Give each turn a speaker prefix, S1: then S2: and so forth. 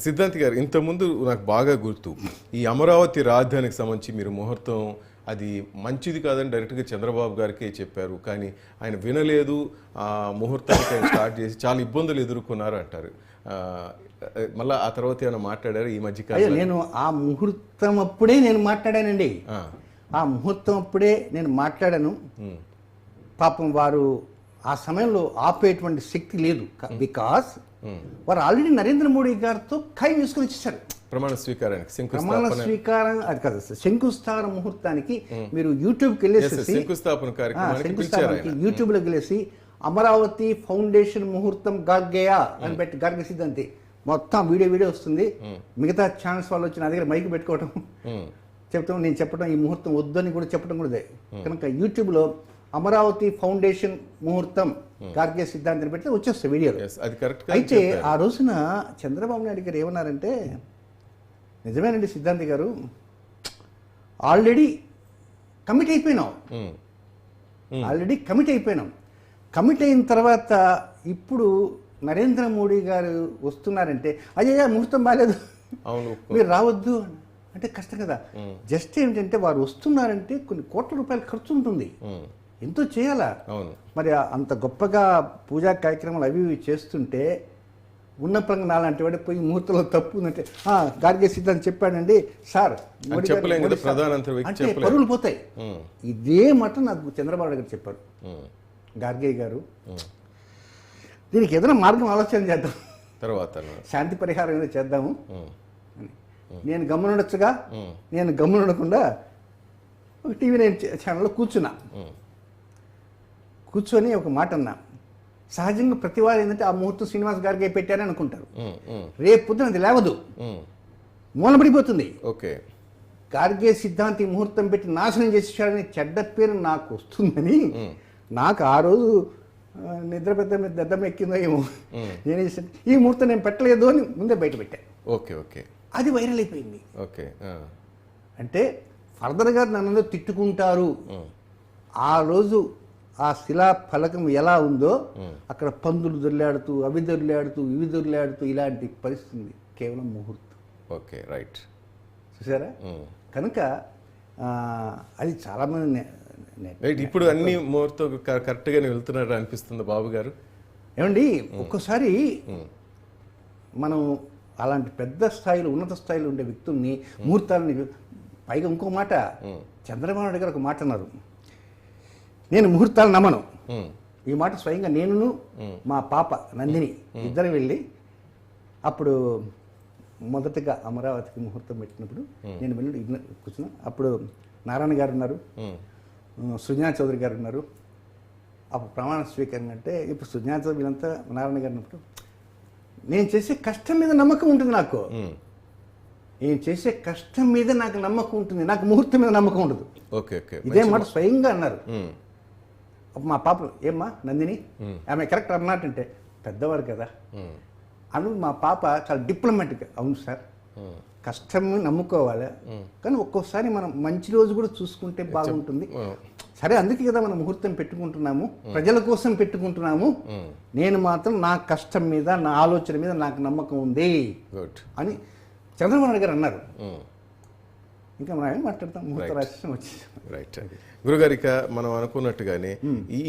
S1: సిద్ధాంతి గారు, ఇంతకుముందు నాకు బాగా గుర్తు, ఈ అమరావతి రాజధానికి సంబంధించి మీరు ముహూర్తం అది మంచిది కాదని డైరెక్ట్గా చంద్రబాబు గారికి చెప్పారు, కానీ ఆయన వినలేదు. ఆ ముహూర్తానికి ఆయన స్టార్ట్ చేసి చాలా ఇబ్బందులు ఎదుర్కొన్నారు అంటారు. మళ్ళీ ఆ తర్వాత ఏమైనా మాట్లాడారు ఈ మధ్యకాలంలో?
S2: నేను ఆ ముహూర్తం అప్పుడే నేను మాట్లాడానండి. ఆ ముహూర్తం అప్పుడే నేను మాట్లాడాను. పాపం వారు ఆ సమయంలో ఆపేటువంటి శక్తి లేదు. బికాస్ వారు ఆల్రెడీ నరేంద్ర మోడీ గారితో ఖాయం చేసుకుని వచ్చేసారు
S1: ప్రమాణ స్వీకారానికి.
S2: ప్రమాణ స్వీకారం అది కాదు, శంకుస్థాపన ముహూర్తానికి మీరు యూట్యూబ్కి వెళ్ళేసి శంకుస్థాపనకి యూట్యూబ్లోకి వెళ్ళేసి అమరావతి ఫౌండేషన్ ముహూర్తం గార్గేయా అని పెట్టి, గార్గే సిద్ధాంతి మొత్తం వీడియో వస్తుంది. మిగతా ఛానల్స్ వాళ్ళు వచ్చి నా దగ్గర మైక్ పెట్టుకోవడం, చెప్తాం, నేను చెప్పడం ఈ ముహూర్తం వద్దని కూడా చెప్పడం కూడా. కనుక యూట్యూబ్లో అమరావతి ఫౌండేషన్ ముహూర్తం గార్గే సిద్ధాంతిని పెడితే వచ్చేస్తాయి వీడియోలు. అయితే ఆ రోజున చంద్రబాబు నాయుడు గారు ఏమన్నారంటే, నిజమేనండి సిద్ధాంతి గారు, ఆల్రెడీ కమిట్ అయిపోయినాం, కమిట్ అయిన తర్వాత ఇప్పుడు నరేంద్ర మోడీ గారు వస్తున్నారంటే అయ్యా ముహూర్తం బాగాలేదు, మీరు రావద్దు అంటే కష్టం కదా. జస్ట్ ఏంటంటే వారు వస్తున్నారంటే కొన్ని కోట్ల రూపాయలు ఖర్చు ఉంటుంది, ఎంతో చేయాలా. మరి అంత గొప్పగా పూజా కార్యక్రమాలు అవి ఇవి చేస్తుంటే ఉన్న పరంగా నాలాంటి వాడి పోయి ముహూర్తంలో తప్పు ఉందంటే గార్గే సిద్ధాంతి చెప్పాడండి సార్ అంటే పరువులు పోతాయి. ఇదే మాట నాకు చంద్రబాబు గారు చెప్పారు, గార్గే గారు దీనికి ఏదైనా మార్గం ఆలోచన చేద్దాం, తర్వాత శాంతి పరిహారం ఏదో చేద్దాము అని. నేను గమ్మునుండొచ్చుగా, నేను గమ్మునుండకుండా ఒక టీవీ నైన్ ఛానల్లో కూర్చొని ఒక మాట అన్నా. సహజంగా ప్రతి వారు ఏంటంటే ఆ ముహూర్తం శ్రీనివాస్ గారికి పెట్టారని అనుకుంటారు. రేపు పొద్దున అది లేవదు, మూలపడిపోతుంది. గార్గే సిద్ధాంతి ముహూర్తం పెట్టి నాశనం చేసేసాడని చెడ్డ పేరు నాకు వస్తుందని నాకు ఆ రోజు నిద్ర దద్దం ఎక్కిందో ఏమో. నేనేం చేశాను, ఈ ముహూర్తం నేను పెట్టలేదు అని ముందే బయట పెట్టాను. అది వైరల్ అయిపోయింది. అంటే ఫర్దర్గా నన్ను తిట్టుకుంటారు. ఆ రోజు ఆ శిలా ఫలకం ఎలా ఉందో అక్కడ పందులు దొర్లాడుతూ అవి దొర్లాడుతూ ఇలాంటి పరిస్థితి కేవలం ముహూర్తం.
S1: రైట్,
S2: చూసారా? కనుక అది చాలామంది
S1: ఇప్పుడు అన్ని ముహూర్తం కరెక్ట్గానే వెళ్తున్నారు అనిపిస్తుంది బాబు గారు.
S2: ఏమండి, ఒక్కోసారి మనం అలాంటి పెద్ద స్థాయిలో ఉన్నత స్థాయిలో ఉండే వ్యక్తుల్ని ముహూర్తాలని, పైగా ఇంకో మాట చంద్రబాబు నాయుడు గారు ఒక మాట అన్నారు, నేను ముహూర్తాలు నమ్మను. ఈ మాట స్వయంగా నేను మా పాప నందిని ఇద్దరు వెళ్ళి అప్పుడు మొదటగా అమరావతికి ముహూర్తం పెట్టినప్పుడు నేను వెళ్ళి కూర్చున్నా. అప్పుడు నారాయణ గారు ఉన్నారు, సుజనా చౌదరి గారు ఉన్నారు. అప్పుడు ప్రమాణ స్వీకరణ అంటే ఇప్పుడు సుజనా చౌదరి వీళ్ళంతా నారాయణ గారు ఉన్నప్పుడు నేను చేసే కష్టం మీద నమ్మకం ఉంటుంది. నేను చేసే కష్టం మీద నాకు నమ్మకం ఉంటుంది, నాకు ముహూర్తం మీద నమ్మకం ఉండదు. ఇదే మాట స్వయంగా అన్నారు. మా పాప, ఏమ్మా నందిని, ఆమె కరెక్ట్ అన్నట్టంటే పెద్దవారు కదా అను. మా పాప చాలా డిప్లొమాటిక్గా, అవును సార్ కష్టం నమ్ముకోవాలి, కానీ ఒక్కోసారి మనం మంచి రోజు కూడా చూసుకుంటే బాగుంటుంది. సరే, అందుకే కదా మనం ముహూర్తం పెట్టుకుంటున్నాము, ప్రజల కోసం పెట్టుకుంటున్నాము. నేను మాత్రం నా కష్టం మీద, నా ఆలోచన మీద నాకు నమ్మకం ఉంది అని చంద్రబాబు నాయుడు గారు అన్నారు. ఇంకా మనం ఏం మాట్లాడతాం, ముహూర్త రాష్ట్రం వచ్చి.
S1: రైట్ గురుగారు, ఇక మనం అనుకున్నట్టుగానే ఈ